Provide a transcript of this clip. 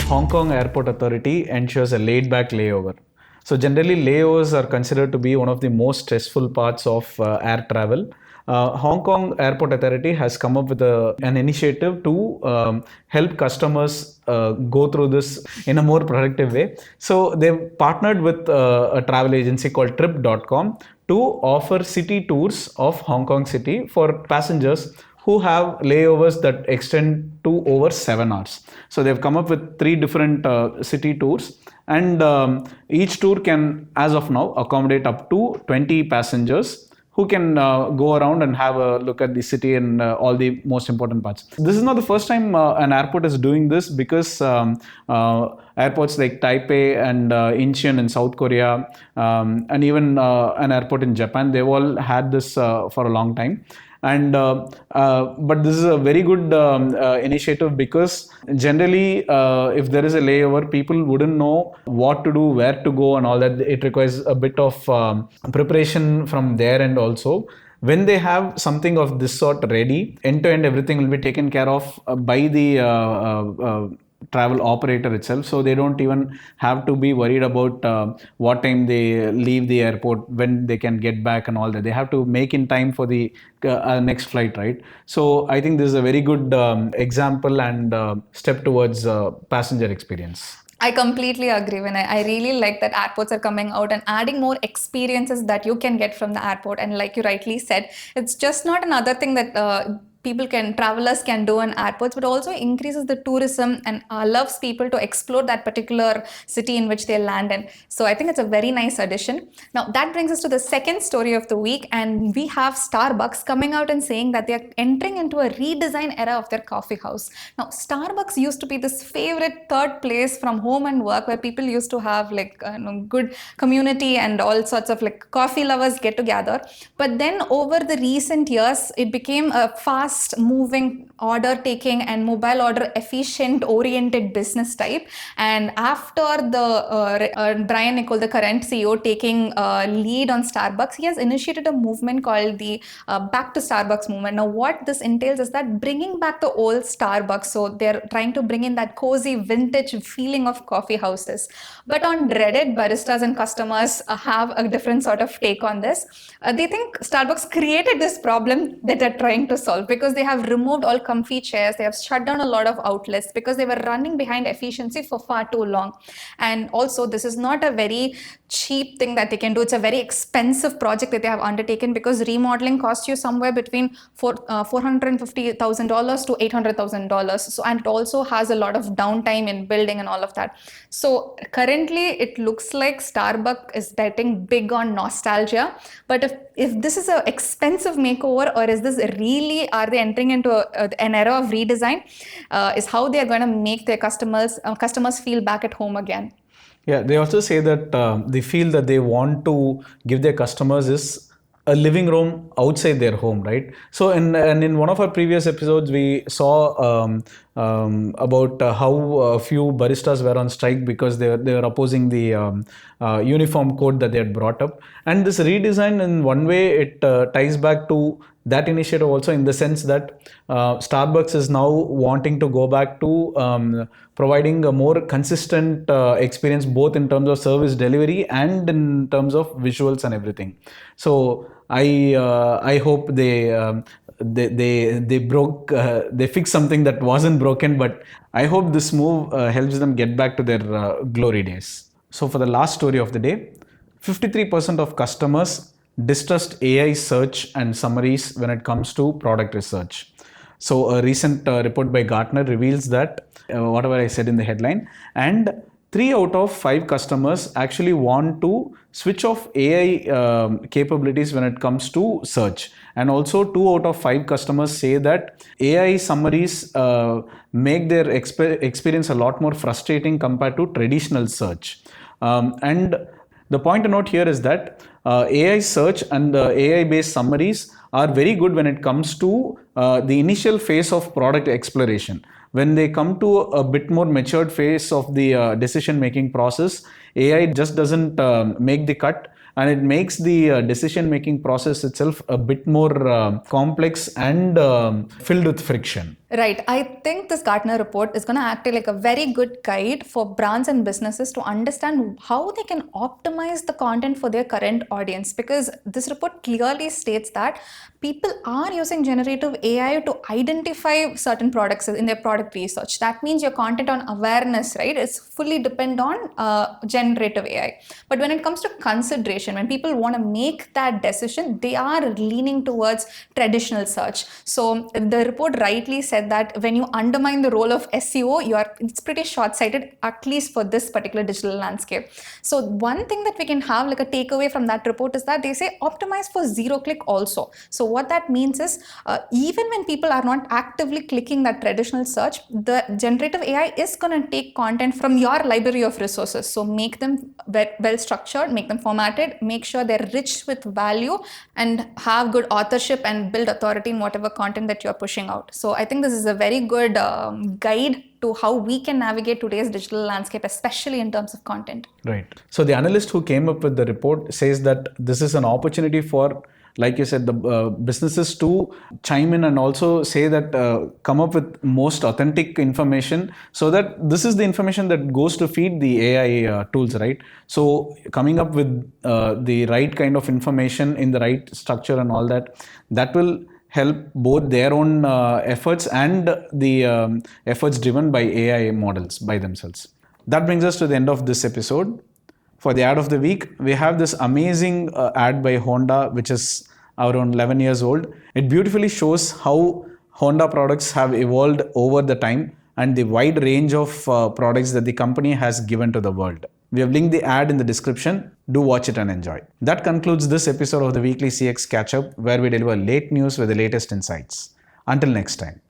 Hong Kong Airport Authority ensures a laid-back layover. So generally, layovers are considered to be one of the most stressful parts of air travel. Hong Kong Airport Authority has come up with an initiative to help customers go through this in a more productive way. So they've partnered with a travel agency called Trip.com to offer city tours of Hong Kong City for passengers who have layovers that extend to over 7 hours. So they've come up with three different city tours, and each tour can, as of now, accommodate up to 20 passengers who can go around and have a look at the city and all the most important parts. This is not the first time an airport is doing this, because airports like Taipei and Incheon in South Korea, and even an airport in Japan, they've all had this for a long time. And but this is a very good initiative, because generally if there is a layover, people wouldn't know what to do, where to go and all that. It requires a bit of preparation from their end also. When they have something of this sort ready, end to end everything will be taken care of by the travel operator itself, so they don't even have to be worried about what time they leave the airport, when they can get back and all that. They have to make in time for the next flight, right? So I think this is a very good example and step towards passenger experience. I completely agree. When I really like that airports are coming out and adding more experiences that you can get from the airport. And like you rightly said, it's just not another thing that travelers can do in airports, but also increases the tourism and loves people to explore that particular city in which they land in. So I think it's a very nice addition. Now that brings us to the second story of the week, and we have Starbucks coming out and saying that they are entering into a redesign era of their coffee house. Now Starbucks used to be this favorite third place from home and work, where people used to have good community and all sorts of coffee lovers get together. But then over the recent years, it became a fast moving, order taking and mobile order efficient oriented business type. And after the Brian Niccol, the current CEO, taking lead on Starbucks, he has initiated a movement called the Back to Starbucks movement. Now what this entails is that bringing back the old Starbucks. So they're trying to bring in that cozy vintage feeling of coffee houses. But on Reddit, baristas and customers have a different sort of take on this. They think Starbucks created this problem that they're trying to solve, because they have removed all comfy chairs, they have shut down a lot of outlets because they were running behind efficiency for far too long. And also, this is not a very cheap thing that they can do. It's a very expensive project that they have undertaken, because remodeling costs you somewhere between $450,000 to $800,000. So, and it also has a lot of downtime in building and all of that. So currently it looks like Starbucks is betting big on nostalgia. But if this is an expensive makeover, or is this really, are they entering into an era of redesign, is how they are going to make their customers feel back at home again. Yeah, they also say that the feel that they want to give their customers is a living room outside their home, right? So in one of our previous episodes, we saw about how a few baristas were on strike because they were opposing the uniform code that they had brought up. And this redesign, in one way, it ties back to that initiative also, in the sense that Starbucks is now wanting to go back to providing a more consistent experience, both in terms of service delivery and in terms of visuals and everything. So I hope they fix something that wasn't broken, but I hope this move helps them get back to their glory days. So for the last story of the day, 53% of customers distrust AI search and summaries when it comes to product research. So a recent report by Gartner reveals that whatever I said in the headline, and 3 out of 5 customers actually want to switch off AI capabilities when it comes to search. And also 2 out of 5 customers say that AI summaries make their experience a lot more frustrating compared to traditional search. And the point to note here is that AI search and the AI-based summaries are very good when it comes to the initial phase of product exploration. When they come to a bit more matured phase of the decision-making process, AI just doesn't make the cut, and it makes the decision-making process itself a bit more complex and filled with friction. Right. I think this Gartner report is going to act like a very good guide for brands and businesses to understand how they can optimize the content for their current audience. Because this report clearly states that people are using generative AI to identify certain products in their product research. That means your content on awareness, right, is fully depend on generative AI. But when it comes to consideration, when people want to make that decision, they are leaning towards traditional search. So the report rightly said that when you undermine the role of SEO, it's pretty short-sighted, at least for this particular digital landscape. So one thing that we can have like a takeaway from that report is that they say optimize for zero click also. So what that means is even when people are not actively clicking that traditional search, the generative AI is going to take content from your library of resources. So make them well structured, make them formatted, make sure they're rich with value, and have good authorship and build authority in whatever content that you're pushing out. So I think this is a very good guide to how we can navigate today's digital landscape, especially in terms of content. Right. So the analyst who came up with the report says that this is an opportunity for, like you said, the businesses to chime in and also say that come up with most authentic information, so that this is the information that goes to feed the AI tools, right? So coming up with the right kind of information in the right structure and all that, that will help both their own efforts and the efforts driven by AI models by themselves. That brings us to the end of this episode. For the ad of the week, we have this amazing ad by Honda, which is around 11 years old. It beautifully shows how Honda products have evolved over the time and the wide range of products that the company has given to the world. We have linked the ad in the description. Do watch it and enjoy. That concludes this episode of the Weekly CX Catch-up, where we deliver late news with the latest insights. Until next time.